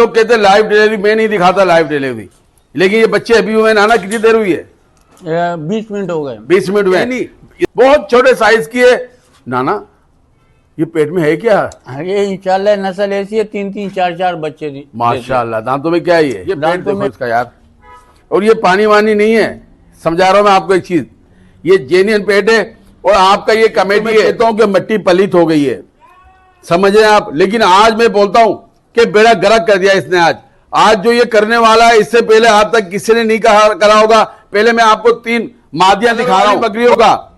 लोग कहते हैं लाइव डिलीवरी, मैं नहीं दिखाता लाइव डिलीवरी, लेकिन ये बच्चे अभी हुए नाना, कितनी देर हुई है? 20 मिनट हो गए। 20 मिनट हुए नहीं, बहुत छोटे साइज की है नाना। ये पेट में है क्या? ये इंशाल्लाह नस्ल ऐसी है, 3-3 4-4 बच्चे माशाल्लाह। दांतों में क्या है ये पेट दांतों देखो में इसका यार। और ये पानी वानी नहीं है, समझा रहा हूं मैं आपको एक चीज, ये जेन्युइन पेट है। और आपका ये कमेटी है, कहता हूं कि मिट्टी पलित हो गई है, समझे आप। लेकिन आज मैं बोलता हूं कि बेड़ा गर्क कर दिया इसने। आज जो ये करने वाला है, इससे पहले आज तक किसी ने नहीं करा होगा। पहले मैं आपको 3 मादियां दिखा रहा हूं बकरियों का,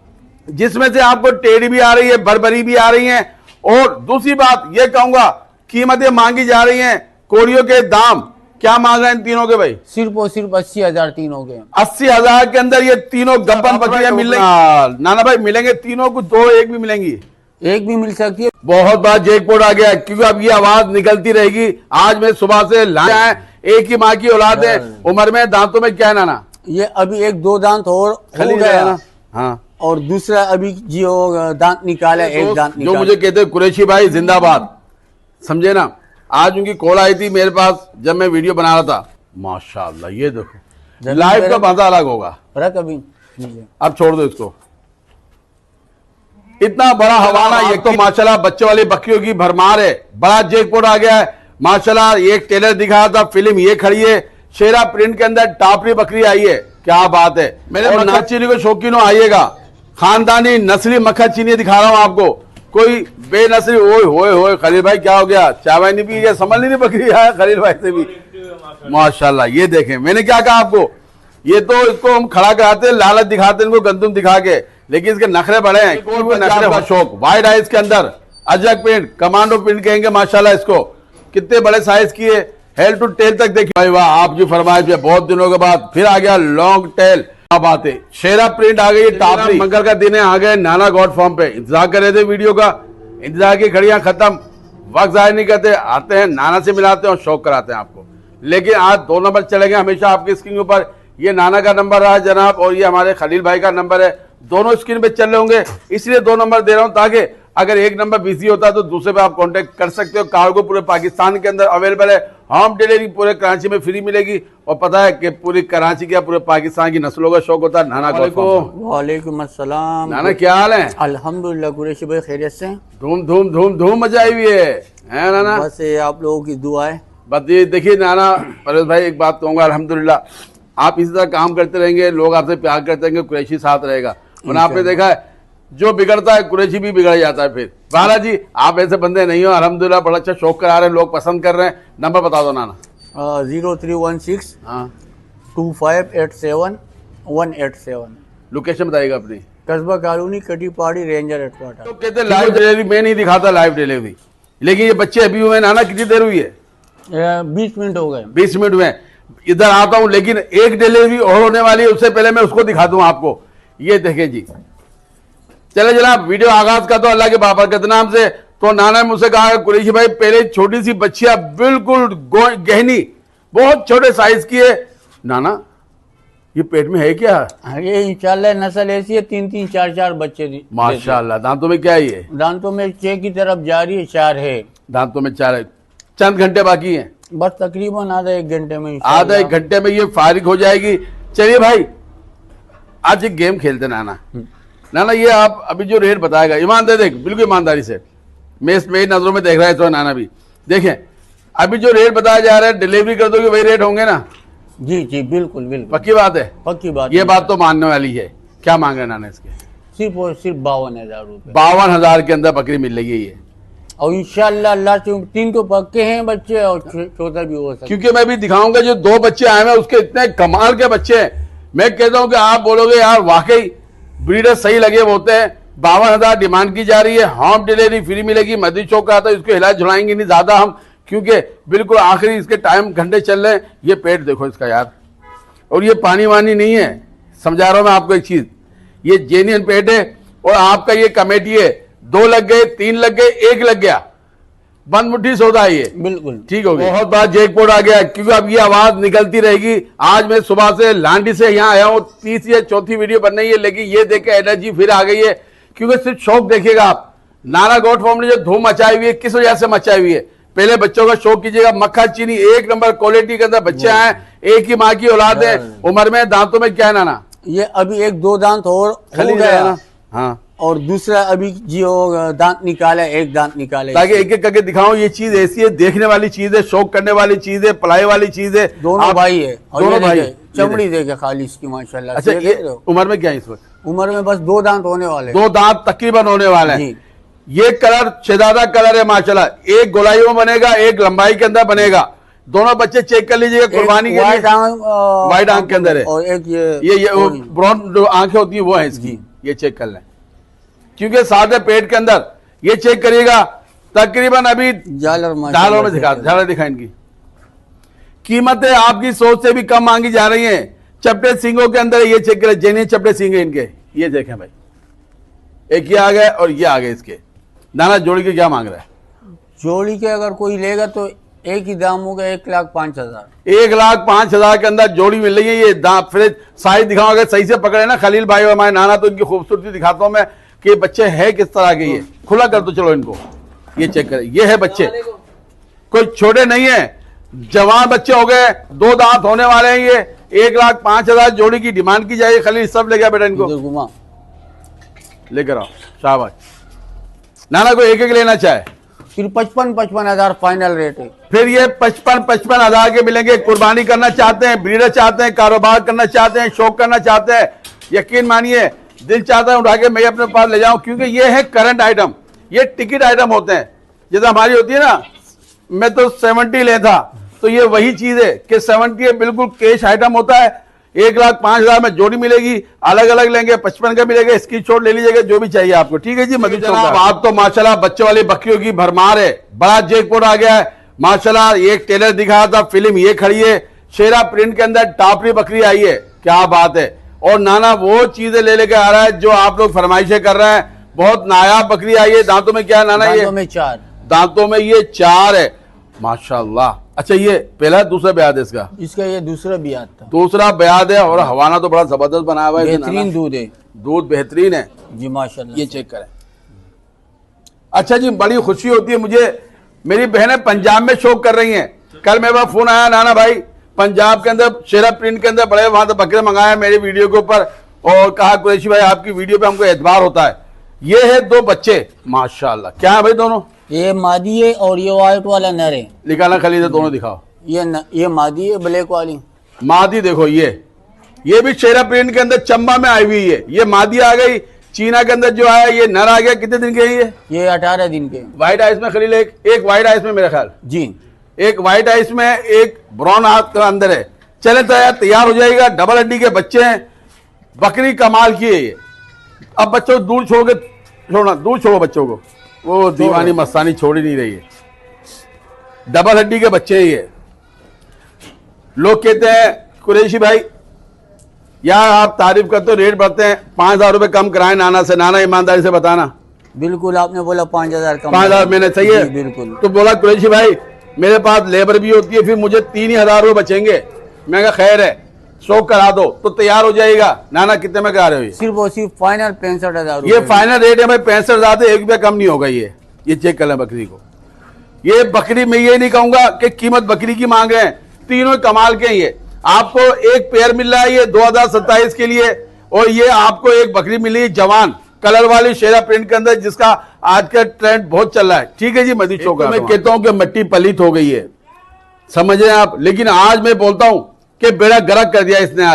जिसमें से आपको टेढ़ी भी आ रही है, बरबरी भी आ रही है। और दूसरी बात ये कहूंगा, कीमतें मांगी जा रही हैं, कोड़ियों के दाम क्या मांग रहे हैं इन तीनों के भाई? सिर्फ और सिर्फ 80,000 तीनों के। 80,000 के अंदर ये तीनों गब्बन बकरियां मिलेंगी नाना भाई, मिलेंगे तीनों को, 2 एक भी मिलेंगी, एक भी मिल सकती है। बहुत बार जैकपॉट आ गया, क्योंकि अब ये आवाज निकलती रहेगी। आज मैं सुबह से लाया है, एक ही माँ की औलाद है, उम्र में, दांतों में क्या है नाना? ये अभी 1-2 दांत और हो गया ना। हाँ, और दूसरा अभी जो दांत निकाला, एक दांत जो निकाला। मुझे कहते हैं कुरैशी भाई जिंदाबाद, समझे ना। आज उनकी कॉल आई थी मेरे पास जब मैं वीडियो बना रहा था। माशाल्लाह, ये देखो लाइव का मजा अलग होगा। रख अभी, अब छोड़ दो इसको। इतना बड़ा हवाला, एक तो माशाल्लाह बच्चे वाली बकरियों की भरमार है, बड़ा जैकपॉट आ गया है माशाल्लाह। एक टेलर दिखाया था फिल्म, ये खड़ी है शेरा प्रिंट के अंदर, टापरी बकरी आई है, क्या बात है। मेरे मक्खा चीनी को शौकीनों आइएगा, खानदानी नस्ली मक्खा चीनी दिखा रहा हूं आपको, कोई बेनस्ली। ओए होए होए खलील भाई क्या हो गया, चाय वाय नहीं पी गया? समझ नहीं बकरी है खलील भाई से भी माशाल्लाह। ये देखें, मैंने क्या कहा आपको, ये तो इसको हम खड़ा कराते हैं, लालच दिखाते हैं इनको गंदुम दिखा के, लेकिन इसके नखरे बड़े हैं। नखरे का शौक, वाइट आइज के अंदर अजरक प्रिंट, कमांडो प्रिंट कहेंगे माशाल्लाह इसको। कितने बड़े साइज की है, हेड टू टेल तक देखिए भाई, वाह आपकी फरमाइश पे बहुत दिनों के बाद फिर आ गया लॉन्ग टेल। क्या बात है, शेरा प्रिंट आ गई, टापरी। मंगल का दिन है, आ गए नाना गॉड फॉर्म पे, इंतजार कर रहे थे वीडियो का, इंतजार की घड़ियां खत्म, वक्त जाहिर नहीं करते, आते हैं नाना से मिलाते हैं और शौक कराते हैं आपको। लेकिन आज 2 नंबर चलेंगे हमेशा आपकी स्क्रीन के ऊपर। ये नाना का नंबर रहा जनाब, और ये हमारे खलील भाई का नंबर है, दोनों स्क्रीन पे चल रहे होंगे, इसलिए 2 नंबर दे रहा हूं, ताकि अगर एक नंबर बिजी होता है तो दूसरे पे आप कांटेक्ट कर सकते हो। कार्गो पूरे पाकिस्तान के अंदर अवेलेबल है, होम डिलीवरी पूरे कराची में फ्री मिलेगी। और पता है कि पूरी कराची क्या पूरे पाकिस्तान की नस्लों का शौक होता है। नाना को वालेकुम अस्सलाम। नाना क्या हाल है? अल्हम्दुलिल्लाह कुरैशी भाई खैरियत से। धूम धूम धूम धूम मचाई हुई है नाना? बस आप लोगों की दुआ है। बस ये देखिए नाना, परवेज भाई एक बात कहूंगा, अल्हम्दुलिल्लाह आप इसी तरह काम करते रहेंगे, लोग आपसे प्यार करते रहेंगे, कुरैशी साथ रहेगा। और आपने देखा है जो बिगड़ता है कुरैशी भी बिगड़ जाता है। फिर बाला जी आप ऐसे बंदे नहीं हो, अल्हम्दुलिल्लाह बड़ा अच्छा शौक करा रहे हैं, लोग पसंद कर रहे हैं। नंबर बता दो नाना। 0316 2587 187। लोकेशन बताइएगा अपनी। कस्बा कॉलोनी, कटी पहाड़ी, रेंजर हेडक्वार्टर। तो कहते हैं लाइव डिलीवरी, मैं नहीं दिखाता लाइव डिलीवरी, लेकिन ये बच्चे अभी हुए नाना, कितनी देर हुई है? 20 मिनट हो गए। 20 मिनट हुए। इधर आता हूं, लेकिन एक डिलीवरी और होने वाली है, उससे पहले मैं उसको दिखा दूं आपको। ये देखें जी, चले जनाब, वीडियो आगाज का तो अल्लाह के बाबरकत नाम से। तो नाना ने मुझसे कहा कुरैशी भाई, पहले छोटी सी बच्चियां बिल्कुल गहनी, बहुत छोटे साइज की है नाना, ये पेट में है क्या? ये इंशाल्लाह नस्ल ऐसी है, 3-3 4-4 बच्चे माशाल्लाह। दांतों में क्या है ये? दांतों में 6 की तरफ जारी है, 4 है। दांतों में 4 है, चंद घंटे बाकी हैं, बस तकरीबन आधा 1 घंटे में, आधा 1 घंटे में ये फारिग हो जाएगी। चलिए भाई आज एक गेम खेलते नाना। नाना ये आप अभी जो रेट बताएगा, ईमानदारी देख, बिल्कुल ईमानदारी से, मैं मेरी नजरों में देख रहा है तो नाना भी देखें, अभी जो रेट बताया जा रहा है डिलीवरी कर दोगे वही रेट होंगे ना? जी जी बिल्कुल बिल्कुल, पक्की बात है? पक्की बात। ये बात तो मानने वाली है। क्या मांग रहे हैं नाना इसके? सिर्फ और सिर्फ 52,000 रुपए। 52,000 के अंदर बकरी मिल रही है ये, और इंशाल्लाह अल्लाह से 3 तो पक्के हैं बच्चे, और चौथा भी हो सकता। क्योंकि मैं भी दिखाऊंगा जो 2 बच्चे आए हैं उसके इतने कमाल के बच्चे हैं। मैं कहता हूं कि आप बोलोगे यार वाकई ब्रीडर सही लगे होते हैं। 52,000 डिमांड की जा रही है, होम डिलीवरी फ्री मिलेगी। मदी चौक का आता है, इसको हिला झुलाएंगे नहीं ज्यादा हम, क्योंकि बिल्कुल आखिरी इसके टाइम घंटे चल रहे हैं। ये पेट देखो इसका यार, और ये पानी वानी नहीं है, समझा रहा हूं मैं आपको एक चीज, ये जेन्युइन पेट है। और आपका ये कमेटी है, 2 लग गए, 3 लग गए, 1 लग गया, बंद मुट्ठी सौदा है ये, बिल्कुल ठीक हो गया। बहुत बार जैकपॉट आ गया, क्योंकि अब ये आवाज निकलती रहेगी। आज मैं सुबह से लांडी से यहाँ आया हूँ, 3 या 4थी वीडियो बन रही है, लेकिन ये देख के एनर्जी फिर आ गई है। क्योंकि सिर्फ शौक देखिएगा आप, नाना गॉड फॉर्म ने जो धूम मचाई हुई है, किस वजह से मचाई हुई है? पहले बच्चों का शौक कीजिएगा। मक्खा चीनी एक नंबर क्वालिटी के अंदर बच्चे आए, एक ही माँ की औलाद है, उम्र में दांतों में क्या है नाना? ये अभी एक दो दांत और खाली हो गया गया ना। हाँ, और दूसरा अभी जो दांत निकाला, एक दांत निकाले, ताकि एक एक करके दिखाऊं। ये चीज ऐसी है, देखने वाली चीज है, शौक करने वाली चीज है, पढ़ाई वाली चीज है। दोनों भाई है। और दोनों ये भाई देखे, चमड़ी देखे खाली इसकी माशाल्लाह। अच्छा, ये ये देख रहे हो? उम्र में क्या है इस वक्त? उम्र में बस दो दांत होने वाले। दो दांत तकरीबन होने वाले हैं। जी। ये कलर शहजादा कलर है माशाल्लाह। एक गोलाई में बनेगा, एक लंबाई के अंदर बनेगा। दोनों बच्चे चेक कर लीजिएगा कुर्बानी के लिए। वाइट आंख के अंदर है, और एक ये ब्राउन जो आंखें होती है वो है इसकी। ये चेक कर लें, क्योंकि सादे पेट के अंदर। ये चेक करिएगा, तकरीबन अभी झालर में दिखा, झालर दिखा इनकी। कीमतें आपकी सोच से भी कम मांगी जा रही हैं। चपटे सिंगों के अंदर ये चेक करें, जेन्युइन चपटे सिंग है इनके। ये देखें भाई, एक ये आ गए और ये आ गए इसके। नाना जोड़ी के क्या मांग रहा है? जोड़ी के अगर कोई लेगा तो एक ही दाम होगा 1,05,000। 1,05,000 के अंदर जोड़ी मिल रही है। ये फिर साइज दिखाओ, अगर सही से पकड़े ना खलील भाई और हमारे नाना, तो इनकी खूबसूरती दिखाता हूं मैं कि बच्चे हैं किस तरह के। ये खुला कर दो, चलो इनको ये चेक करें। ये है बच्चे, कोई छोटे नहीं है, जवान बच्चे हो गए, दो दांत होने वाले हैं। ये 1,05,000 जोड़ी की डिमांड की जाएगी। खलील सब ले गया बेटा इनको, घुमा लेकर आओ। शाबाश। नाना को एक एक लेना चाहे फिर 55,000 फाइनल रेट है। फिर ये 55,000 के मिलेंगे। कुर्बानी करना चाहते हैं, ब्रीडर चाहते हैं, कारोबार करना चाहते हैं, शौक करना चाहते हैं, यकीन मानिए दिल चाहता है उठा के मैं अपने पास ले जाऊं, क्योंकि ये है करंट आइटम। ये टिकट आइटम होते हैं। जैसे हमारी होती है ना, मैं तो 70 ले था, तो ये वही चीज है कि 70 बिल्कुल कैश आइटम होता है। 1,05,000 में जोड़ी मिलेगी। अलग अलग लेंगे, 55 का मिलेगा। स्क्रीनशॉट ले लीजिएगा जो भी चाहिए आपको। ठीक है जी मजीद जनाब, आप तो माशाल्लाह बच्चे वाली बकरियों की भरमार है। बड़ा जैकपॉट आ गया है माशाल्लाह। एक टेलर दिखाया था फिल्म, ये खड़ी है शेरा प्रिंट के अंदर। टापरी बकरी आई है, क्या बात है। और नाना वो चीजें ले लेके आ रहा है जो आप लोग फरमाइशें कर रहे हैं। बहुत नायाब बकरी आई है। दांतों में क्या है नाना? ये दांतों में 4। दांतों में ये 4 है माशाल्लाह। अच्छा, ये पहला दूसरा ब्याद है इसका? इसका ये दूसरा बियाद था। दूसरा ब्याद है। और हवाना तो बड़ा जबरदस्त बनाया हुआ है। बेहतरीन दूध है। दूध बेहतरीन है जी माशाल्लाह। ये चेक करें। अच्छा जी, बड़ी खुशी होती है मुझे। मेरी बहनें पंजाब में शौक कर रही हैं। कल मेरे पास फोन आया, नाना भाई पंजाब के अंदर शेरा प्रिंट के अंदर बड़े वहां से बकरे मंगाए मेरी वीडियो के ऊपर, और कहा कुरैशी भाई आपकी वीडियो पे हमको एतबार होता है। ये है दो बच्चे माशाल्लाह। क्या है भाई दोनों? ये मादी है और ये व्हाइट वाला नर है। निकालना खलीद है, दोनों दिखाओ। ये मादी है ब्लैक वाली। मादी देखो, ये भी शेरा प्रिंट के अंदर चंबा में आई हुई है। ये मादी आ गई। चीना के अंदर जो आया ये नर आ गया। कितने दिन के हैं ये 18 दिन के। व्हाइट आइस में खलील, एक व्हाइट आइस में मेरा ख्याल, जी एक व्हाइट आइस में, एक ब्राउन हाथ का अंदर है। चले तैयार हो जाएगा। डबल हड्डी के बच्चे हैं। बकरी कमाल की है ये। अब बच्चों दूर छोड़ के छोड़ना, दूर छोड़ो बच्चों को, वो दीवानी मस्तानी छोड़ ही नहीं रही है। डबल हड्डी के बच्चे हैं ये। लोग कहते हैं कुरैशी भाई यार आप तारीफ करते हो, रेट बढ़ते हैं, 5,000 रुपए कम कराए नाना से। नाना ईमानदारी से बताना। बिल्कुल, आपने बोला 5,000 कम। 5,000 मैंने सही है बिल्कुल। तो बोला कुरैशी भाई मेरे पास लेबर भी होती है, फिर मुझे 3,000 रुपए बचेंगे। मैं कहा खैर है, शौक करा दो तो तैयार हो जाएगा। नाना कितने में करा रहे हो ये? सिर्फ और सिर्फ फाइनल 65,000। ये फाइनल रेट है भाई 65,000 से 1 रुपया कम नहीं होगा। ये चेक कर लें बकरी को। ये बकरी में ये नहीं कहूंगा कि कीमत बकरी की मांग रहे हैं, तीनों कमाल के हैं। ये आपको एक पेयर मिल रहा है ये 2027 के लिए, और ये आपको एक बकरी मिली है जवान कलर वाली शेरा प्रिंट के अंदर, जिसका आज का ट्रेंड बहुत चल रहा है। ठीक है जी मजीद शौक। मैं कहता हूं कि मिट्टी पलित हो गई है, समझ रहे हैं आप, लेकिन आज मैं बोलता हूं कि बेड़ा गर्क कर दिया इसने।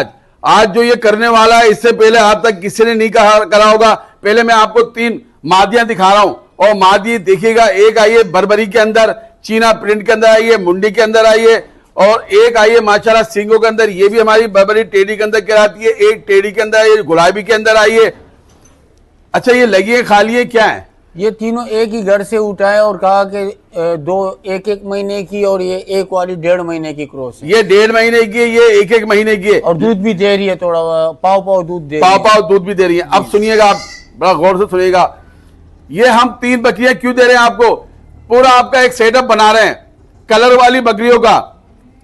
आज जो ये करने वाला है, इससे पहले आज तक किसी ने नहीं करा होगा। पहले मैं आपको 3 मादियां दिखा रहा हूं, और मादी देखिएगा। एक आई है बरबरी के अंदर, चीना प्रिंट के अंदर आई है, मुंडी के अंदर आई है, और एक आई है माशाल्लाह सिंगों के अंदर। ये भी हमारी बरबरी टेडी के अंदर कहलाती है। एक टेडी के अंदर आई है, गुलाबी के अंदर आई है। अच्छा, ये लगी है खाली है क्या है? ये तीनों एक ही घर से उठाए और कहा कि दो एक महीने की, और ये एक वाली 1.5 महीने की क्रॉस है। ये 1.5 महीने की है, ये 1 महीने की है, और दूध भी दे रही है, थोड़ा पाव दूध दे पाव दूध भी दे रही है। अब सुनिएगा आप, बड़ा गौर से सुनिएगा। ये हम 3 बकरियां क्यों दे रहे हैं आपको? पूरा आपका एक सेटअप बना रहे हैं कलर वाली बकरियों का,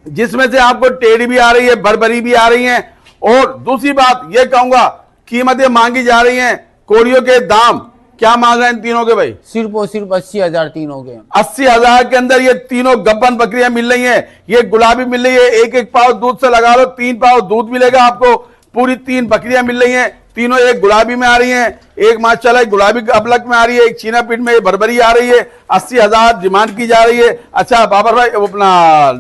जिसमें से आपको टेडी भी आ रही है, बरबरी भी आ रही है। और दूसरी बात ये कहूंगा, कीमतें मांगी जा रही हैं, कोरियों के दाम क्या मांग रहे हैं इन तीनों के भाई? सिर्फ और सिर्फ 80,000 तीनों के। 80,000 के अंदर ये तीनों गब्बन बकरियां मिल रही हैं। ये गुलाबी मिल रही है, एक एक पाव दूध से लगा लो 3 पाव दूध मिलेगा आपको। पूरी 3 बकरियां मिल रही हैं, तीनों एक गुलाबी में आ रही हैं, एक माशाल्लाह गुलाबी अबलक में आ रही है, एक चीना पिट में बरबरी आ रही है। 80,000 डिमांड की जा रही है। अच्छा बाबर भाई, अपना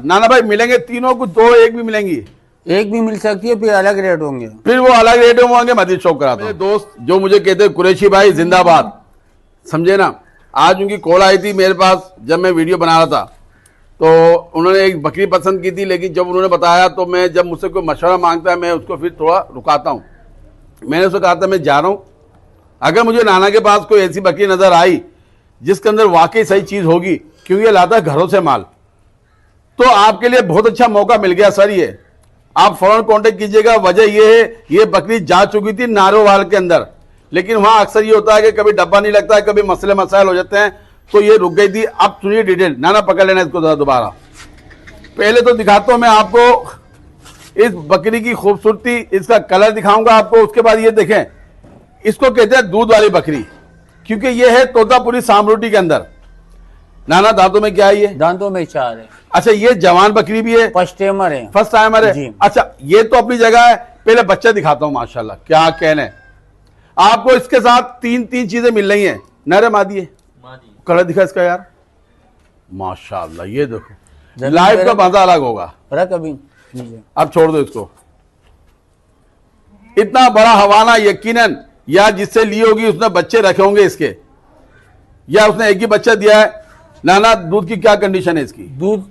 नाना भाई, मिलेंगे तीनों को, 2 एक भी मिलेंगी? एक भी मिल सकती है, फिर अलग रेट होंगे। फिर वो अलग रेट में होंगे। मजीद शौक कराता हूं। दोस्त जो मुझे कहते हैं कुरैशी भाई जिंदाबाद, समझे ना। आज उनकी कॉल आई थी मेरे पास जब मैं वीडियो बना रहा था, तो उन्होंने एक बकरी पसंद की थी, लेकिन जब उन्होंने बताया तो मैं, जब मुझसे कोई मशवरा मांगता है मैं उसको फिर थोड़ा रुकाता हूँ। मैंने उसको कहा था मैं जा रहा हूँ, अगर मुझे नाना के पास कोई ऐसी बकरी नजर आई जिसके अंदर वाकई सही चीज होगी, क्योंकि ये लाता है घरों से माल, तो आपके लिए बहुत अच्छा मौका मिल गया सर। ये आप फौरन कांटेक्ट कीजिएगा। वजह ये है, ये बकरी जा चुकी थी नारोवाल के अंदर, लेकिन वहां अक्सर ये होता है कि कभी डब्बा नहीं लगता है, कभी मसले मसाइल हो जाते हैं, तो ये रुक गई थी। अब सुनिए डिटेल, नाना पकड़ लेना इसको दोबारा। पहले तो दिखाता हूं मैं आपको इस बकरी की खूबसूरती, इसका कलर दिखाऊंगा आपको। उसके बाद ये देखें, इसको कहते हैं दूध वाली बकरी, क्योंकि ये है तोतापुरी सामरोटी के अंदर। नाना दांतों में क्या है ये? दांतों में 4 है। अच्छा, ये जवान बकरी भी है, फर्स्ट टाइमर है। फर्स्ट टाइमर है जी। अच्छा, ये तो अपनी जगह है। पहले बच्चा दिखाता हूं, माशाल्लाह क्या कहने। आपको इसके साथ 3 चीजें मिल रही हैं। नर मादी है, कलर दिखा इसका यार, माशाल्लाह। ये देखो, लाइफ का मजा अलग होगा। रख अभी, अब छोड़ दो इसको। इतना बड़ा हवाना, यकीनन या जिससे ली होगी उसने बच्चे रखे होंगे इसके, या उसने एक ही बच्चा दिया है। नाना दूध की क्या कंडीशन है इसकी? दूध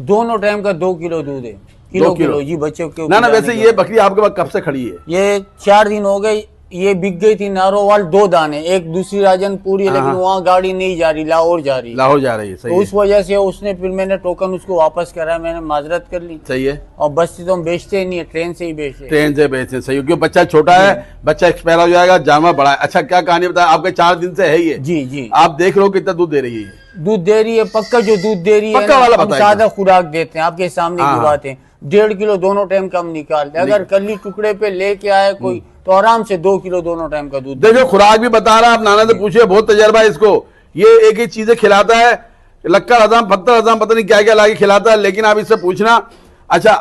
दोनों टाइम का 2 किलो दूध है। किलो जी बच्चों के। नाना वैसे ये बकरी आपके पास कब से खड़ी है? ये 4 दिन हो गए। ये बिक गई थी नारोवाल 2 दाने, एक दूसरी राजनपुरी, लेकिन वहाँ गाड़ी नहीं जा रही, लाहौर जा रही है। सही तो उस वजह से उसने, फिर मैंने टोकन उसको वापस कराया, मैंने माजरत कर ली। सही है। और बस्ती तो हम बेचते ही नहीं है, ट्रेन से ही बेचते। ट्रेन से बेचते सही, क्योंकि बच्चा छोटा है, बच्चा एक्सपायर हो जाएगा, जानवर बड़ा है। अच्छा क्या कहानी बताया आपके? 4 दिन से है ये? जी जी। आप देख लो कितना दूध दे रही है? दूध दे रही है पक्का। जो दूध दे रही है पक्का वाला हम बताइए। सादा खुराक देते हैं, आपके सामने की बात है। 1.5 किलो दोनों टाइम का हम निकालते हैं। अगर कली टुकड़े पे लेके आए कोई, तो आराम से 2 किलो दोनों टाइम का दूध। देखो खुराक भी बता रहा, आप नाना से पूछिए, बहुत तजर्बा है इसको। ये एक एक चीजें खिलाता है, लक्कर हजाम, पत्थर हजाम, पता नहीं क्या क्या लाके खिलाता है, लेकिन आप इससे पूछना। अच्छा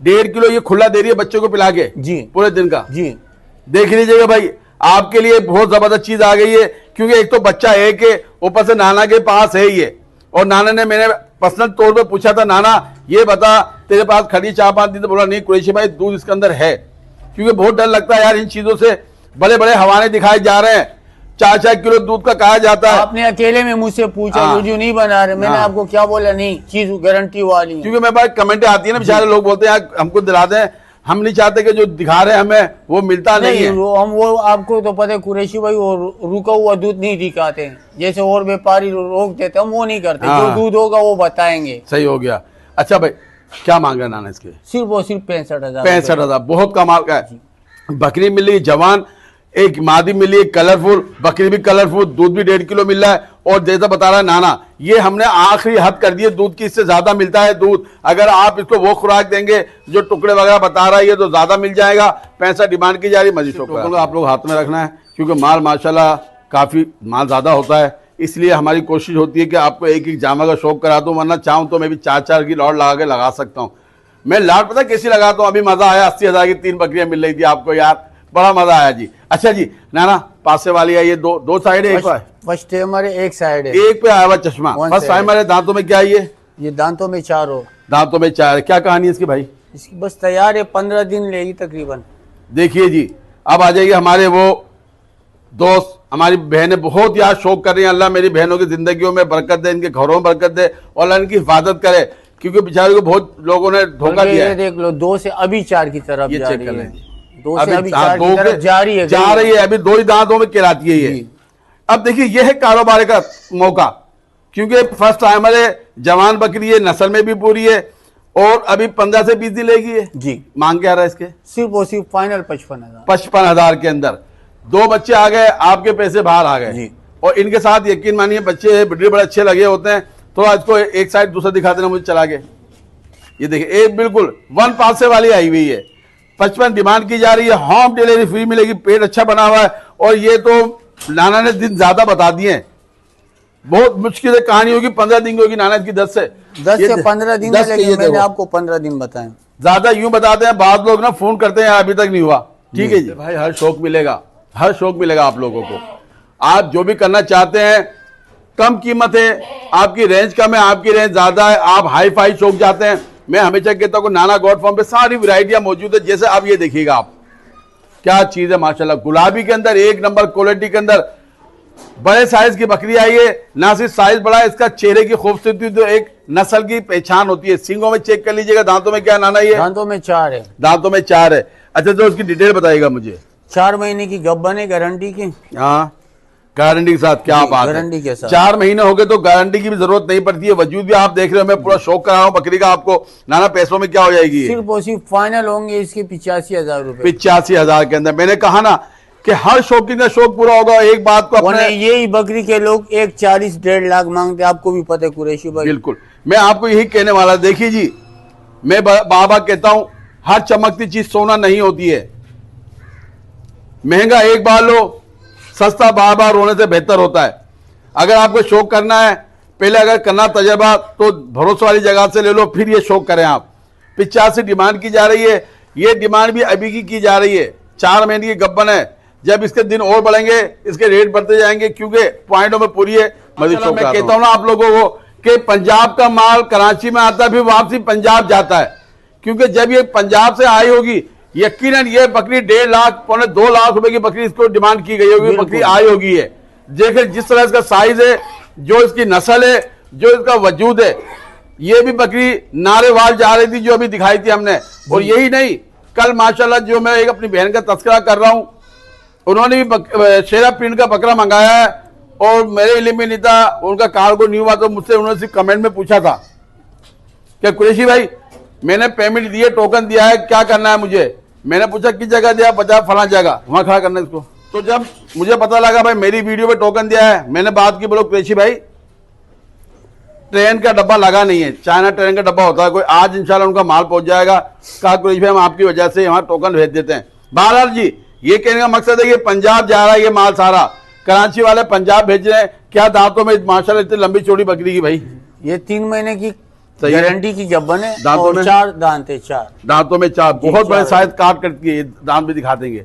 1.5 किलो ये खुला दे रही है बच्चों को पिला के जी, पूरे दिन का। जी देख लीजिएगा भाई, आपके लिए बहुत जबरदस्त चीज आ गई है, क्योंकि एक तो बच्चा है के ऊपर से नाना के पास है ये। और नाना ने, मैंने पर्सनल तौर पे पूछा था, नाना ये बता तेरे पास खड़ी 4-5 दिन, तो बोला नहीं कुरैशी भाई दूध इसके अंदर है। क्योंकि बहुत डर लगता है यार इन चीजों से, बड़े बड़े हवाने दिखाए जा रहे हैं, 4-4 किलो दूध का कहा जाता है। आपने अकेले में मुझसे पूछा, वीडियो नहीं बना रहे, मैंने आपको क्या बोला? नहीं, चीज गारंटी वाली है। क्योंकि मेरे पास कमेंट आती है ना, बेचारे लोग बोलते हैं यार हमको दिला दें, हम नहीं चाहते कि जो दिखा रहे हैं हमें वो मिलता नहीं है। वो आपको तो पता है कुरैशी भाई, वो रुका हुआ दूध नहीं दिखाते हैं, जैसे और व्यापारी रोक देते, हम वो नहीं करते। जो दूध होगा वो बताएंगे। सही हो गया। अच्छा भाई क्या मांग रहे हैं नाना इसके? सिर्फ और सिर्फ 65,000। 65,000 बहुत कमाल का है। बकरी मिली जवान, एक मादी मिली, कलरफुल बकरी भी कलरफुल, दूध भी 1.5 किलो मिल रहा है। और जैसा बता रहा है नाना, ये हमने आखिरी हद कर दिए दूध की, इससे ज्यादा मिलता है दूध। अगर आप इसको वो खुराक देंगे जो टुकड़े वगैरह बता रहा है ये, तो ज्यादा मिल जाएगा। 65 डिमांड की जा रही। मजीद टोकन आप लोग हाथ में रखना है, क्योंकि माल माशाल्लाह काफी माल ज्यादा होता है, इसलिए हमारी कोशिश होती है कि आपको एक एक जामा का शौक करा दूं। वरना चाहूं तो मैं भी 4-4 की लॉट लगा के लगा सकता हूँ। मैं लाट पता कैसी लगाता हूँ? अभी मजा आया, 80,000 की 3 बकरियां मिल रही थी आपको यार, बड़ा मजा आया जी। अच्छा जी नाना, पासे वाली है ये, दो साइड है, एक फर्स्ट टाइमर है, एक साइड है, एक पे आया हुआ चश्मा। फर्स्ट टाइमर है। दांतों में क्या है ये? दांतों में 4 हो। दांतों में 4। क्या कहानी है इसकी भाई? इसकी बस तैयार है, 15 दिन लेगी तकरीबन। देखिए जी, अब आ जाइए हमारे वो दोस्त, हमारी बहनें बहुत यार शौक कर रही हैं। अल्लाह मेरी बहनों की जिंदगियों में बरकत दे, इनके घरों में बरकत दे, और अल्लाह इनकी हिफाजत करे, क्योंकि बेचारे को बहुत लोगों ने धोखा दिया है। देख लो, 2 से अभी 4 की तरफ ये जा चेक रही कर है। लें, 2 से अभी 4 की तरफ जा रही है, अभी 2 ही दांतों में खिलाती है ये। अब देखिए यह है कारोबार का मौका, क्योंकि फर्स्ट टाइमर है, जवान बकरी है, नस्ल में भी पूरी है, और अभी 15 से 20 दिन लेगी है जी। मांग क्या रहा है इसके? सिर्फ और सिर्फ फाइनल 55,000। 55,000 के अंदर 2 बच्चे आ गए, आपके पैसे बाहर आ गए। और इनके साथ यकीन मानिए बच्चे बड़े अच्छे लगे होते हैं। थोड़ा इसको एक साइड दूसरा दिखा देना मुझे चला के। ये देखिए एक बिल्कुल 1 पासे वाली आई हुई है, 55 डिमांड की जा रही है। होम डिलीवरी फ्री मिलेगी, पेट अच्छा बना हुआ है। और ये तो नाना ने दिन ज्यादा बता दिए हैं। बहुत मुश्किल है, कहानी होगी 15 दिन की होगी नाना की 10 से 15 दिन में, लेकिन मैंने आपको 15 दिन बताए। ज्यादा यूं बताते हैं, बाद लोग ना फोन करते हैं अभी तक नहीं हुआ। ठीक है जी भाई, हर शौक मिलेगा, हर शौक मिलेगा आप लोगों को। आप जो भी करना चाहते हैं, कम कीमत है, आपकी रेंज कम है, आपकी रेंज ज्यादा है, आप हाई फाई शौक जाते हैं, मैं हमेशा कहता हूँ नाना गॉड फार्म पे सारी वैरायटियां मौजूद है। जैसे आप ये देखिएगा, आप क्या चीज है माशाल्लाह, गुलाबी के अंदर एक नंबर क्वालिटी के अंदर बड़े साइज की बकरी आई है। ना सिर्फ साइज बड़ा है, इसका चेहरे की खूबसूरती तो एक नस्ल की पहचान होती है। सींगों में चेक कर लीजिएगा, दांतों में क्या नाना, ये दांतों में 4 है। दांतों में 4 है। अच्छा, तो उसकी डिटेल बताइएगा मुझे। 4 महीने की गब्बन है, गारंटी की। हाँ, गारंटी के साथ, क्या बात है, गारंटी के साथ। 4 महीने हो गए तो गारंटी की भी जरूरत नहीं पड़ती है। वजूद भी आप देख रहे हो, मैं पूरा शौक करा रहा हूँ बकरी का आपको। नाना पैसों में क्या हो जाएगी? सिर्फ और सिर्फ फाइनल होंगे इसके 85,000 रुपए। 85,000 के अंदर। मैंने कहा ना कि हर शौकीन का शौक पूरा होगा। एक बात को अपने, यही बकरी के लोग 1,40-1.5 लाख मांगते, आपको भी पता है कुरैशी भाई। बिल्कुल, मैं आपको यही कहने वाला। देखिए जी, मैं बाबा कहता हूं, हर चमकती चीज सोना नहीं होती है। महंगा एक बार लो, सस्ता बार बार होने से बेहतर होता है। अगर आपको शौक करना है, पहले अगर करना तजर्बा, तो भरोसे वाली जगह से ले लो, फिर ये शौक करें आप। 85 डिमांड की जा रही है, ये डिमांड भी अभी की जा रही है। 4 महीने की गब्बन है, जब इसके दिन और बढ़ेंगे इसके रेट बढ़ते जाएंगे, क्योंकि पॉइंटों में पूरी है। मैं कहता हूं ना आप लोगों को कि पंजाब का माल कराची में आता है, फिर वापसी पंजाब जाता है, क्योंकि जब ये पंजाब से आई होगी, यकीनन ये बकरी 1.5 लाख, 2 लाख रुपए की बकरी इसको डिमांड की गई होगी, बकरी आई होगी। है देखिए जिस तरह इसका साइज है, जो इसकी नस्ल है, जो इसका वजूद है। ये भी बकरी नारेवाल जा रही थी, जो अभी दिखाई थी हमने। और यही नहीं, कल माशाल्लाह जो मैं एक अपनी बहन का तस्करा कर रहा हूं, उन्होंने भी शेरा प्रिंट का बकरा मंगाया है, और मेरे इल्म में नहीं था, उनका कार्गो नहीं हुआ, तो मुझसे उन्होंने सिर्फ कमेंट में पूछा था कि कुरैशी भाई मैंने पेमेंट दिए, टोकन दिया है, क्या करना है मुझे? मैंने पूछा किस जगह दिया? 50 फला जगह, वहां खड़ा करना इसको। तो जब मुझे पता लगा भाई मेरी वीडियो पे टोकन दिया है, मैंने बात की, बोलो कुरैशी भाई ट्रेन का डब्बा लगा नहीं है, चाइना ट्रेन का डब्बा होता है कोई, आज इंशाल्लाह उनका माल पहुंच जाएगा। कहा कुरैशी भाई हम आपकी वजह से यहाँ टोकन भेज देते हैं। बहरहाल जी, ये कहने का मकसद है कि पंजाब जा रहा है ये माल सारा, कराची वाले पंजाब भेज रहे हैं। क्या दांतों में माशाल्लाह इतनी लंबी चौड़ी बकरी की भाई, ये 3 महीने की सही है। गारंटी की गब्बन है, दांतों और में 4 दांत है, 4 दांतों में 4 बहुत बड़े 4 शायद काट करती है, दांत भी दिखा देंगे।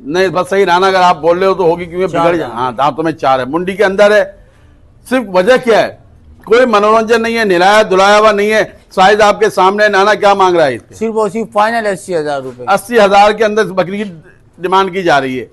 नहीं बस सही नाना, अगर आप बोल रहे हो तो होगी, क्योंकि बिगड़ जाए। हाँ, दांतों में 4 है, मुंडी के अंदर है। सिर्फ वजह क्या है, कोई मनोरंजन नहीं है, निलाया धुलाया हुआ नहीं है, साइज आपके सामने। नाना क्या मांग रहा है इसके? सिर्फ और सिर्फ फाइनल 80,000 रुपए। 80,000 के अंदर बकरी की डिमांड की जा रही है।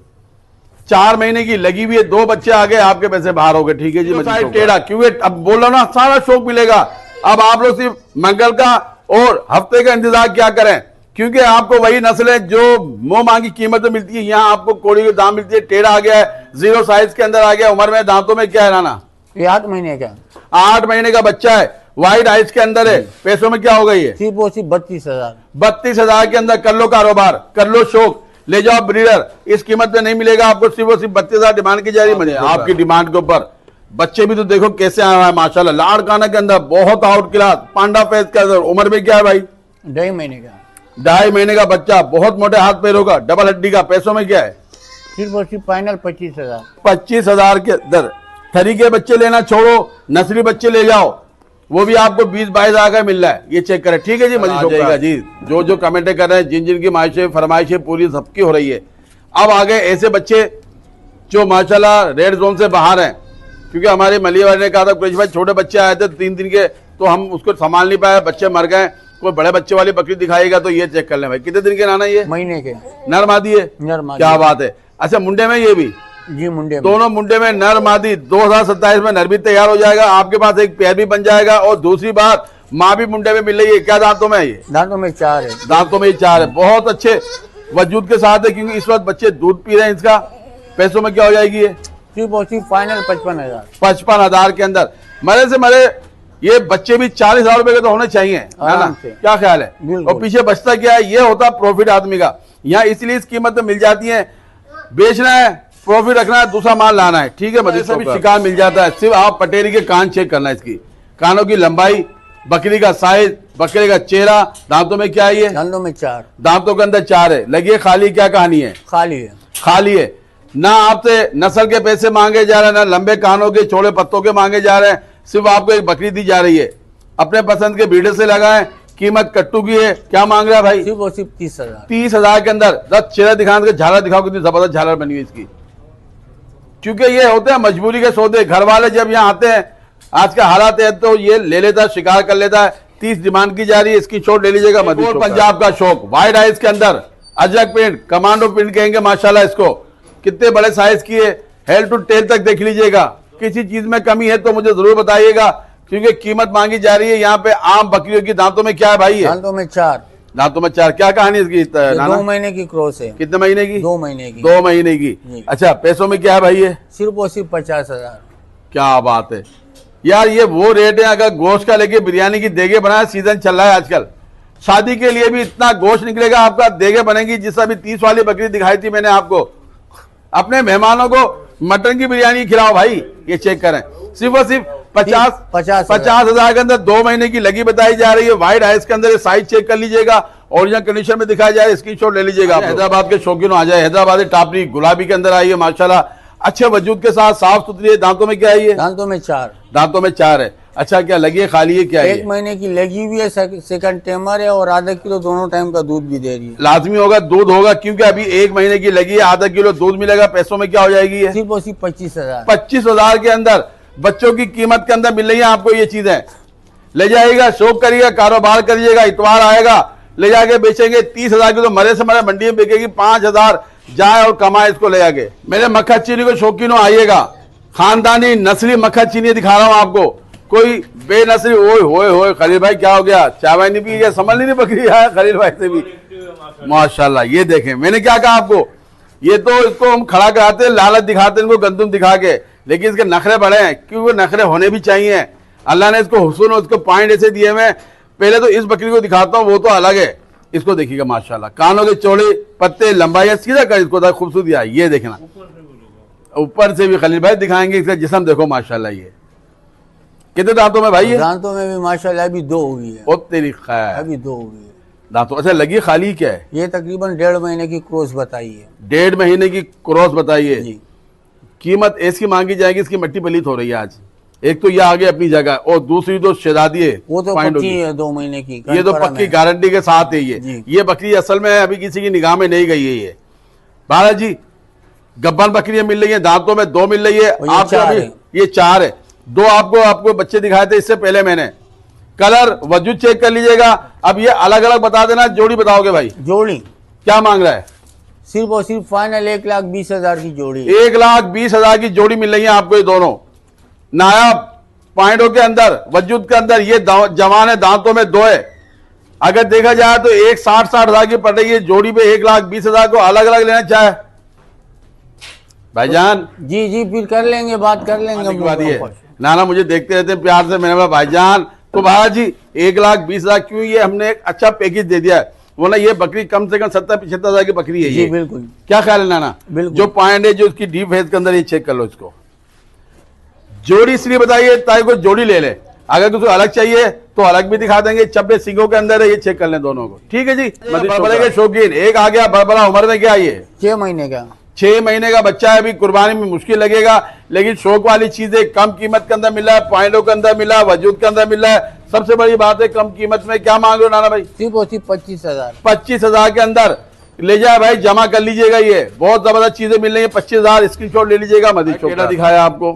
4 महीने की लगी हुई है, 2 बच्चे आ गए, आपके पैसे बाहर हो गए। ठीक है जी, टेढ़ा क्योंकि अब बोल रहा ना, सारा शौक मिलेगा। अब आप लोग सिर्फ मंगल का और हफ्ते का इंतजार क्या करें, क्योंकि आपको वही नस्ल है जो मुंह मांगी कीमत में मिलती है। यहाँ आपको कोड़ी के दाम मिलती है। टेढ़ा आ गया है, 0 साइज के अंदर आ गया, उम्र में दांतों में क्या है नाना? ये 8 महीने का, 8 महीने का बच्चा है, व्हाइट आइज के अंदर है। पैसों में क्या हो गई है? सिर्फ और सिर्फ 32,000। 32,000 के अंदर कर लो कारोबार, कर लो शौक, ले जाओ ब्रीडर। इस कीमत में नहीं मिलेगा आपको, सिर्फ और सिर्फ 32,000 डिमांड की जा रही है। आपकी डिमांड के ऊपर बच्चे भी तो देखो कैसे आया है माशाल्लाह, लाड़काना के अंदर, बहुत आउट क्लास, पांडा फेस के अंदर। उम्र में क्या है भाई? 2.5 महीने का, 2.5 महीने का बच्चा, बहुत मोटे हाथ पैरों का, डबल हड्डी का। पैसों में क्या है? सिर्फ और सिर्फ फाइनल 25,000। 25,000 के अंदर। थरी के बच्चे लेना छोड़ो, नस्ली बच्चे ले जाओ, वो भी आपको 20-22,000 का मिल रहा है। ये चेक करें। ठीक है जी, मजीद हो जाएगा जी। जो जो कमेंटें कर रहे हैं, जिन जिन की फरमाइशें पूरी सबकी हो रही है। अब आ गए ऐसे बच्चे जो माशाल्लाह रेड जोन से बाहर हैं, क्योंकि हमारे मलिया वाले ने कहा था कुछ भाई छोटे बच्चे आए थे 3 दिन के, तो हम उसको संभाल नहीं पाए, बच्चे मर गए। कोई बड़े बच्चे वाली बकरी दिखाएगा तो ये चेक कर लें भाई, कितने दिन के नाना? ये महीने के नर मादी है। नर मादी। क्या बात है। अच्छा, मुंडे में ये भी जी, मुंडे में। दोनों मुंडे में नर मादी। 2027 में नर भी तैयार हो जाएगा, आपके पास एक पैर भी बन जाएगा। और दूसरी बात, माँ भी मुंडे में मिल रही है। क्या दांतों में है ये? दांतों में 4 है। दांतों में 4 है, बहुत अच्छे वजूद के साथ है, क्योंकि इस वक्त बच्चे दूध पी रहे हैं। इसका पैसों में क्या हो जाएगी? ये सिर्फ और सिर्फ फाइनल 55,000। 55,000 के अंदर। मरे से मरे ये बच्चे भी 40,000 रुपए के तो होने चाहिए, है ना? क्या ख्याल है? और पीछे बचता क्या है? ये होता प्रॉफिट आदमी का। यहाँ इसलिए इस कीमत में मिल जाती है। बेचना है, प्रॉफिट रखना है, दूसरा माल लाना है। ठीक है, मजीद भी शिकार मिल जाता है। सिर्फ आप पटेरी के कान चेक करना है, इसकी कानों की लंबाई, बकरी का साइज, बकरे का चेहरा। दांतों में क्या है? ये दांतों में 4, दांतों के अंदर 4 है। लगी है खाली, क्या कहानी है? खाली है। खाली है। ना आपसे नस्ल के पैसे मांगे जा रहे हैं, ना लंबे कानों के चौड़े पत्तों के मांगे जा रहे हैं, सिर्फ आपको एक बकरी दी जा रही है। अपने पसंद के ब्रीडर से लगाएं। कीमत कट्टू की है। क्या मांग रहा है भाई? सिर्फ और सिर्फ 30,000। 30,000 के अंदर। दस चेहरा दिखाने के, झालर दिखाओ कितनी जबरदस्त झालर बनी हुई इसकी। क्योंकि ये होते हैं मजबूरी के सौदे। घर वाले जब यहाँ आते हैं, आज का हालात है तो ये ले लेता है, शिकार कर लेता है। 30 डिमांड की जा रही है, इसकी छोड़ ले लीजिएगा। मधुर पंजाब का शौक, वाइड आइज के अंदर अजरक प्रिंट, कमांडो प्रिंट कहेंगे माशाल्लाह इसको। कितने बड़े साइज की है, हेड टू टेल तक देख लीजिएगा। किसी चीज में कमी है तो मुझे जरूर बताइएगा, क्योंकि कीमत मांगी जा रही है यहाँ पे आम बकरियों की। दांतों में क्या है भाई? दांतों में 4। दांतों में 4। क्या कहानी इसकी? 2 महीने की क्रॉस है। कितने महीने की? 2 महीने की। 2 महीने की। अच्छा, पैसों में क्या है भाई ये? सिर्फ और सिर्फ 50,000। क्या बात है यार, ये वो रेट है। अगर गोश्त का लेके बिरयानी की देगे बनाए, सीजन चल रहा है आजकल, शादी के लिए भी इतना गोश्त निकलेगा आपका, देगे बनेगी। जिस अभी 30 वाली बकरी दिखाई थी मैंने आपको, अपने मेहमानों को मटन की बिरयानी खिलाओ भाई। ये चेक करें, सिर्फ और सिर्फ 50,000 के अंदर 2 महीने की लगी बताई जा रही है। वाइड आइस के अंदर साइज चेक कर लीजिएगा, ओरिजिनल कंडीशन में दिखाया जाए, स्क्रीनशॉट ले लीजिएगा। हैदराबाद के शौकीन आ जाए। हैदराबादी टापरी गुलाबी के अंदर आई है माशाल्लाह, अच्छे वजूद के साथ, साफ सुथरी है। दांतों में क्या है ये? दांतों में 4। दांतों में 4 है। अच्छा, क्या लगी है, खाली है, क्या है? 1 महीने की लगी हुई है, सेकंड टेमर है और आधा किलो दोनों टाइम का दूध भी दे रही है। लाजमी होगा, दूध होगा, क्योंकि अभी 1 महीने की लगी है, आधा किलो दूध मिलेगा। पैसों में क्या हो जाएगी ये? सिर्फ और सिर्फ 25,000। 25,000 के अंदर बच्चों की कीमत के अंदर मिल रही है आपको ये चीजें। ले जाइएगा, शौक करिएगा, कारोबार करिएगा, इतवार आएगा ले जाके बेचेंगे। 30,000 की तो मरे से मरे मंडी में बिकेगी। 5,000 जाए और कमाए इसको ले जाके। मेरे मक्खा चीनी को शौकीनों आइएगा, खानदानी नस्ली मक्खा चीनी दिखा रहा हूं आपको। कोई बेनस्ली। ओए होए होए, खलील भाई क्या हो गया? चाय वाय नहीं पी गया? समझ नहीं बकरी है खलील भाई से भी माशाल्लाह। ये देखें, मैंने क्या कहा आपको, ये तो इसको हम खड़ा कराते हैं, लालच दिखाते हैं इनको गंदुम दिखा के, लेकिन इसके नखरे बड़े हैं, क्योंकि नखरे होने भी चाहिए। अल्लाह ने इसको हुस्न और इसको पॉइंट ऐसे दिए हुए। पहले तो इस बकरी को दिखाता हूँ, वो तो अलग है। इसको देखिएगा माशाल्लाह, कानों के चौड़े पत्ते, लंबाई सीधा कर, इसको खूबसूरती आई। ये देखना, ऊपर से भी खलील भाई दिखाएंगे। इसका जिस्म देखो माशाल्लाह। ये कितने दांतों में भाई? ये दांतों में भी माशाल्लाह अभी 2 हुई है। ओ तेरी खैर, अभी 2 हुई है दांतों। अच्छा, लगी खाली क्या है? ये तकरीबन 1.5 महीने की क्रॉस बताई है। 1.5 महीने की क्रॉस बताइए। जी। कीमत ऐसी मांगी जाएगी, इसकी मट्टी पलीत हो रही है आज। एक तो ये आगे अपनी जगह, और दूसरी तो शहजादी है, वो तो पॉइंट पक्की होगी। है 2 महीने की। ये तो पक्की गारंटी के साथ है। जी। ये बकरी असल में अभी किसी की निगाह में नहीं गई है। ये बाला जी गब्बन बकरियां मिल रही है, दांतों में 2 मिल रही है और ये आपको। 4 अभी है। ये 4 है। 2 आपको बच्चे दिखाए थे इससे पहले मैंने। कलर वजूद चेक कर लीजिएगा। अब ये अलग अलग बता देना, जोड़ी बताओगे भाई? जोड़ी क्या मांग रहा है? सिर्फ और सिर्फ फाइनल 1,20,000 की जोड़ी। 1,20,000 की जोड़ी मिल रही है आपको। ये दोनों नायाब पॉइंटों के अंदर, वजूद के अंदर। ये जवान है, दांतों में 2 है। अगर देखा जाए तो 1,60,000 की पड़ रही है जोड़ी पे। 1,20,000 को अलग अलग लेना चाहे भाईजान? जी जी, फिर कर लेंगे, बात कर लेंगे। नाना मुझे देखते रहते हैं प्यार से। मैंने बोला भाईजान तो महाराज जी 1,20,000 क्यों? ये हमने एक अच्छा पैकेज दे दिया है। बोला ये बकरी कम से कम 70-75,000 की बकरी है। जी ये बिल्कुल। क्या ख्याल है नाना? बिल्कुल। जो पॉइंट है, जो उसकी डीप फेस के अंदर, ये चेक कर लो इसको। जोड़ी इसलिए बताइए ताकि कोई जोड़ी ले ले। अगर कुछ अलग चाहिए तो अलग भी दिखा देंगे। चब्बे सिंगों के अंदर है, ये चेक कर लें दोनों को। ठीक है जी। बड़बड़े के शौकीन, एक आ गया बड़बड़ा। उम्र में क्या ये? 6 महीने का। 6 महीने का बच्चा है। अभी कुर्बानी में मुश्किल लगेगा, लेकिन शौक वाली चीजें कम कीमत के अंदर मिला है, पॉइंटों के अंदर मिला है, वजूद के अंदर मिला है। सबसे बड़ी बात है कम कीमत में। क्या मांग रहे हो नाना भाई? सिर्फ और सिर्फ 25,000। 25,000 के अंदर ले जाए भाई, जमा कर लीजिएगा। ये बहुत जबरदस्त चीजें मिल रही है। 25,000 स्क्रीनशॉट ले लीजिएगा। मदीद टेढ़ा दिखाया आपको,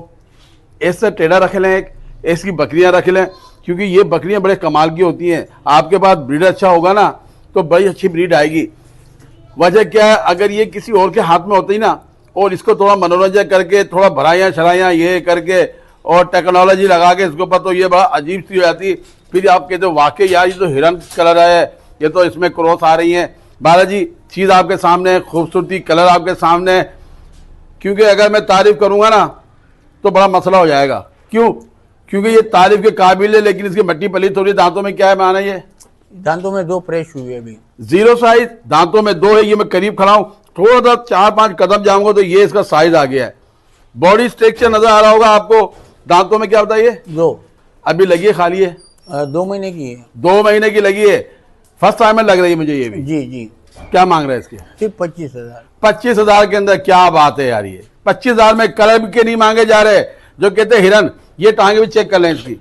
ऐसे टेढ़ा रख लें, एक ऐसी बकरियां रख लें, क्योंकि ये बकरियां बड़े कमाल की होती हैं। आपके पास ब्रीड अच्छा होगा ना तो बड़ी अच्छी ब्रीड आएगी। वजह क्या है, अगर ये किसी और के हाथ में होती ना, और इसको थोड़ा मनोरंजन करके, थोड़ा भराइयाँ शराइयाँ ये करके और टेक्नोलॉजी लगा के इसके ऊपर, तो ये बड़ा अजीब सी हो जाती। फिर आप कहते हो वाकई यार ये तो हिरन कलर है, ये तो इसमें क्रॉस आ रही है। बालाजी चीज़ आपके सामने, खूबसूरती, कलर आपके सामने। क्योंकि अगर मैं तारीफ करूँगा ना तो बड़ा मसला हो जाएगा। क्यों? क्योंकि ये तारीफ के काबिल है, लेकिन इसकी मट्टी पलीत हो रही है। दांतों में क्या है माना? ये दांतों में 2 फ्रेश हुई है अभी। 0 साइज, दांतों में 2 है। ये मैं करीब खड़ा हूं, थोड़ा सा 4-5 कदम जाऊंगा तो ये इसका साइज आ गया है। बॉडी स्ट्रक्चर नजर आ रहा होगा आपको। दांतों में क्या बताइए? 2 अभी लगी है, खाली है? 2 महीने की है। 2 महीने की लगी है। फर्स्ट टाइम में लग रही है मुझे ये भी। जी जी। क्या मांग रहे हैं इसके? सिर्फ 25,000। 25,000 के अंदर, क्या बात है यार। ये 25,000 में कलर के नहीं मांगे जा रहे, जो कहते हैं हिरन। ये टांगे भी चेक कर लें इसकी,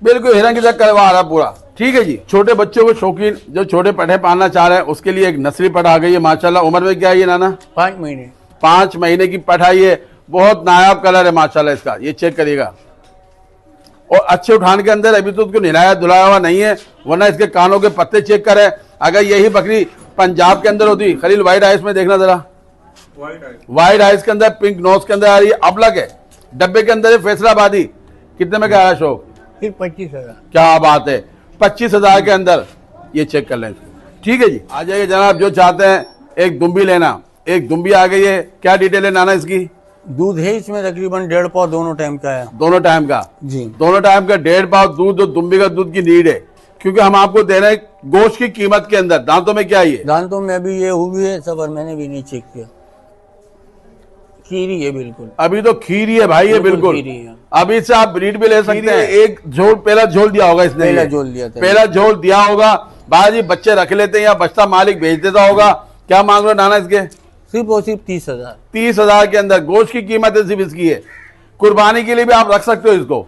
बिल्कुल हिरन की तरह करवा आ रहा पूरा। ठीक है जी। छोटे बच्चों को शौकीन जो छोटे पट्टे पालना चाह रहे हैं उसके लिए एक नस्ली पट आ गई है माशाल्लाह। उम्र में क्या है ये नाना? 5 महीने। 5 महीने की पट आई है। बहुत नायाब कलर है माशाल्लाह इसका। ये चेक करिएगा, और अच्छे उठान के अंदर। अभी तो उसको नहलाया धुलाया हुआ नहीं है, वरना इसके कानों के पत्ते चेक करें। अगर यही बकरी पंजाब के अंदर होती, खलील व्हाइट आइस में देखना जरा, व्हाइट आइस के अंदर, पिंक नोज के अंदर आ रही है। अबलग है, डब्बे के अंदर है फैसलाबादी। कितने में क्या है शौक? सिर्फ 25,000। क्या बात है, 25,000 के अंदर ये चेक कर लें। ठीक है जी, आ जाइए जनाब। जो चाहते हैं एक दुम्बी लेना, एक दुम्बी आ गई है। क्या डिटेल है नाना इसकी? दूध है इसमें तकरीबन 1.5 पाव दोनों टाइम का है। दोनों टाइम का जी, दोनों टाइम का 1.5 पाव दूध। जो दुम्बी का दूध की नीड है, क्योंकि हम आपको दे रहे हैं गोश्त की कीमत के अंदर। दांतों में क्या ये? दांतों में अभी ये हुई है सब, और मैंने भी नहीं चेक किया। खीरी है बिल्कुल, अभी तो खीरी है भाई, ये बिल्कुल खीरी है। अभी से आप ब्रीड भी ले सकते हैं। एक झोल पहला झोल दिया होगा इसने, पहला झोल दिया था। पहला झोल दिया होगा। बाजी बच्चे रख लेते हैं या बच्चा मालिक भेज देता होगा। क्या मांग रहे हो नाना इसके? सिर्फ और सिर्फ 30,000। 30,000 के अंदर गोश्त की कीमत है सिर्फ इसकी है। कुर्बानी के लिए भी आप रख सकते हो इसको,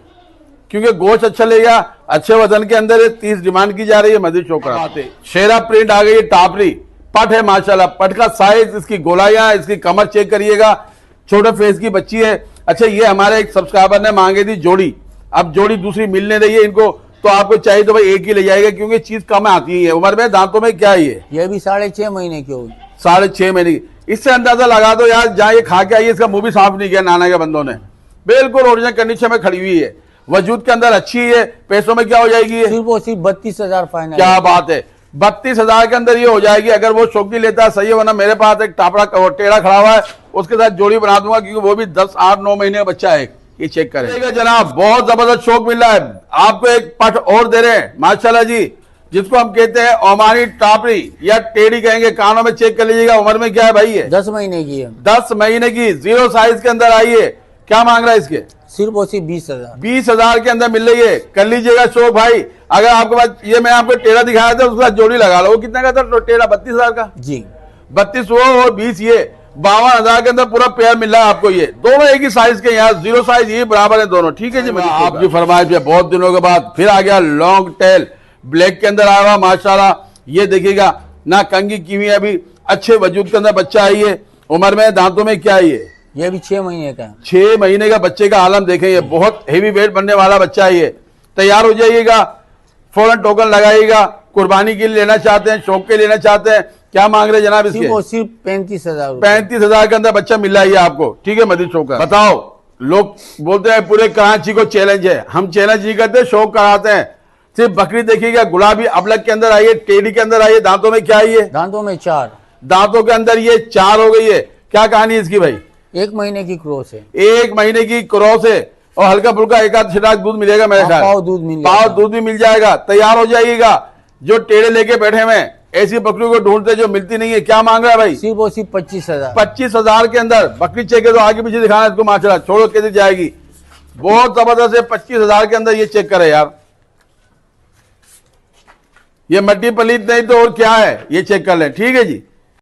क्योंकि गोश्त अच्छा लेगा, अच्छे वजन के अंदर है। 30 डिमांड की जा रही है। मजीद शोकरा शेरा प्रिंट आ गई है, टापरी पट है माशाल्लाह। पट का साइज, इसकी गोलाइयां, इसकी कमर चेक करिएगा। छोटे फेस की बच्ची है। अच्छा, ये हमारे एक सब्सक्राइबर ने मांगी थी जोड़ी, अब जोड़ी दूसरी मिलने रही है इनको, तो आपको चाहिए तो भाई एक ही ले जाएगा, क्योंकि चीज कम आती है। उम्र में दांतों में क्या है ये भी 6.5 महीने की होगी। 6.5 महीने की। इससे अंदाजा लगा दो यार, जहाँ ये खा के आई है, इसका मुंह भी साफ नहीं किया नाना के बंदों ने। बिल्कुल ओरिजिनल कंडीशन में खड़ी हुई है। वजूद के अंदर अच्छी है। पैसों में क्या हो जाएगी ये? सिर्फ और सिर्फ 32,000 फाइनल। क्या बात है, 32,000 के अंदर ये हो जाएगी। अगर वो शौकी लेता है सही है, वरना मेरे पास एक टापड़ा टेढ़ा खड़ा हुआ है, उसके साथ जोड़ी बना दूंगा, क्योंकि वो भी 10, 8, 9 महीने का बच्चा है। ये चेक करें जनाब, बहुत जबरदस्त शौक मिल रहा है आपको। एक पट और दे रहे हैं माशाल्लाह जी, जिसको हम कहते हैं ओमानी टापरी या टेढ़ी कहेंगे। कानों में चेक कर लीजिएगा। उम्र में क्या है भाई ये? 10 महीने की है। 10 महीने की, 0 साइज के अंदर आई है। क्या मांग रहा है इसके? सिर्फ और सिर्फ 20,000। 20,000 के अंदर मिल रही है। कर लीजिएगा शौक भाई। अगर आपके पास ये मैं आपको टेढ़ा दिखाया था, उसके साथ जोड़ी लगा लो। वो कितने का था टेढ़ा? 32,000 का जी। 32 वो और 20 ये, 52,000 के अंदर पूरा पेयर मिल रहा है आपको। ये दोनों एक ही साइज के, यहाँ 0 साइज ये बराबर है दोनों। ठीक है जी। आपकी फरमाइश पे बहुत दिनों के बाद फिर आ गया लॉन्ग टेल ब्लैक के अंदर आया हुआ माशाल्लाह। ये देखिएगा ना, कंगी की हुई अभी अच्छे वजूद के अंदर बच्चा आई है। उम्र में दांतों में क्या है ये भी 6 महीने का है। 6 महीने का बच्चे का आलम देखें। ये बहुत हेवी वेट बनने वाला बच्चा है। ये तैयार हो जाइएगा, फौरन टोकन लगाइएगा। कुर्बानी के लिए लेना चाहते हैं, शौक के लेना चाहते हैं। क्या मांग रहे जनाब इसके? सिर्फ और सिर्फ 35,000। 35,000 के अंदर बच्चा मिल रहा है आपको। ठीक है मजीद शौक। बताओ, लोग बोलते हैं पूरे कराची को चैलेंज है। हम चैलेंज नहीं करते, शौक कराते हैं। सिर्फ बकरी देखिएगा, गुलाबी अबलग के अंदर आई है, टेढ़ी के अंदर आई है। दांतों में क्या है? दांतों में 4। दांतों के अंदर ये 4 हो गई है। क्या कहानी है इसकी भाई? 1 महीने की क्रॉस है। 1 महीने की क्रॉस है, और हल्का फुल्का एक आध छिटाक दूध मिलेगा मेरे ख्याल। पाव दूध मिल पाव जाएगा। दूध भी मिल जाएगा। तैयार हो जाइएगा। जो टेढ़े लेके बैठे हुए हैं, ऐसी बकरी को ढूंढते जो मिलती नहीं है। क्या मांग रहा है भाई? सिर्फ और सिर्फ 25,000। 25,000 के अंदर बकरी चाहिए तो आगे पीछे दिखाना इसको माशाल्लाह। छोड़ो कैसे जाएगी, बहुत जबरदस्त है। 25,000 के अंदर ये चेक करे यार। ये मट्टी पलीत नहीं तो और क्या है, ये चेक कर लें। ठीक है जी।